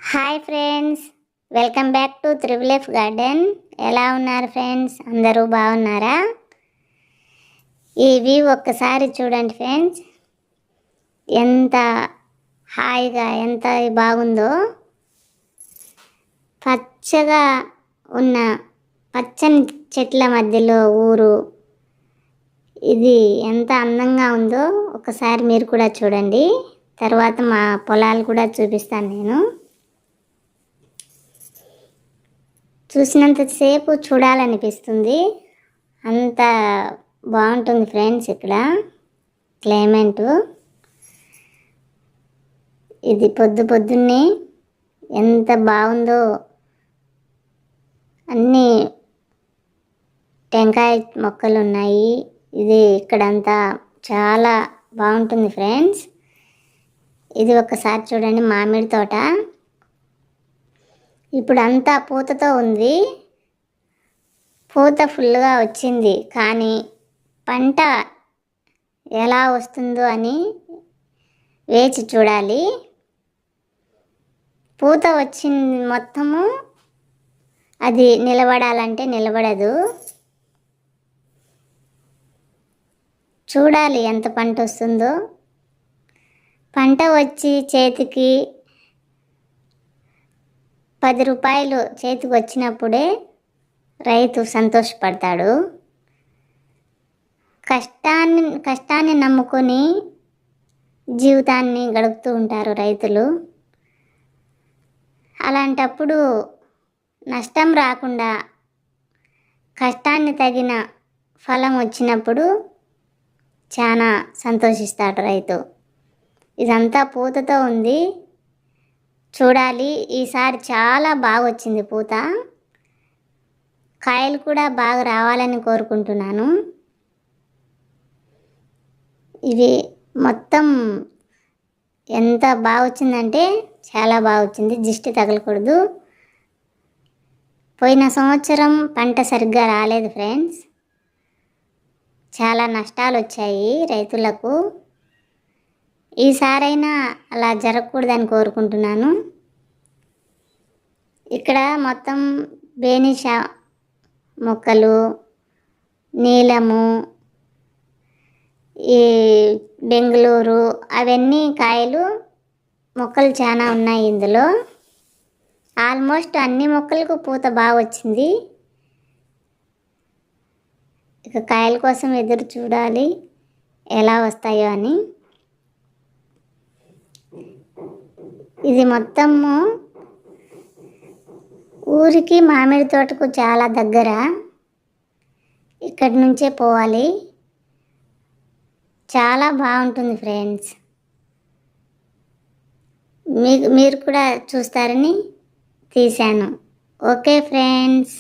Hi friends, welcome back to triple F garden. ఎలా ఉన్నారు friends? అందరూ బాగున్నారా? ఇవి ఒక్కసారి చూడండి ఫ్రెండ్స్, ఎంత హాయిగా ఎంత బాగుందో. పచ్చగా ఉన్న పచ్చని చెట్ల మధ్యలో ఊరు, ఇది ఎంత అందంగా ఉందో ఒకసారి మీరు కూడా చూడండి. తర్వాత మా పొలాలు కూడా చూపిస్తాను నేను. చూసినంతసేపు చూడాలనిపిస్తుంది, అంత బాగుంటుంది ఫ్రెండ్స్ ఇక్కడ క్లైమేటు. ఇది పొద్దున్నే ఎంత బాగుందో. అన్నీ టెంకాయ మొక్కలు ఉన్నాయి. ఇది ఇక్కడంతా చాలా బాగుంటుంది ఫ్రెండ్స్. ఇది ఒకసారి చూడండి, మామిడి తోట. ఇప్పుడు అంతా పూతతో ఉంది, పూత ఫుల్గా వచ్చింది. కానీ పంట ఎలా వస్తుందో అని వేచి చూడాలి. పూత వచ్చింది మొత్తము, అది నిలబడాలంటే నిలబడదు. చూడాలి ఎంత పంట వస్తుందో. పంట వచ్చి చేతికి 10 రూపాయలు చేతికి వచ్చినప్పుడే రైతు సంతోషపడతాడు. కష్టాన్ని నమ్ముకొని జీవితాన్ని గడుపుతూ ఉంటారు రైతులు. అలాంటప్పుడు నష్టం రాకుండా కష్టాన్ని తగిన ఫలం వచ్చినప్పుడు చాలా సంతోషిస్తాడు రైతు. ఇదంతా పూతతో ఉంది, చూడాలి. ఈసారి చాలా బాగా వచ్చింది పూత. కాయలు కూడా బాగా రావాలని కోరుకుంటున్నాను. ఇవి మొత్తం ఎంత బాగా వచ్చిందంటే చాలా బాగా వచ్చింది, దిష్టి తగలకూడదు. పోయిన సంవత్సరం పంట సరిగ్గా రాలేదు ఫ్రెండ్స్, చాలా నష్టాలు వచ్చాయి రైతులకు. ఈసారైనా అలా జరగకూడదని కోరుకుంటున్నాను. ఇక్కడ మొత్తం బేనిషా మొక్కలు, నీలము, ఈ బెంగళూరు, అవన్నీ కాయలు మొక్కలు చాలా ఉన్నాయి ఇందులో. ఆల్మోస్ట్ అన్ని మొక్కలకు పూత బాగా వచ్చింది. ఇక కాయల కోసం ఎదురు చూడాలి ఎలా వస్తాయో అని. ఇది మొత్తము ఊరికి మామిడి తోటకు చాలా దగ్గర, ఇక్కడి నుంచే పోవాలి. చాలా బాగుంటుంది ఫ్రెండ్స్. మీరు కూడా చూస్తారని తీశాను. Okay friends.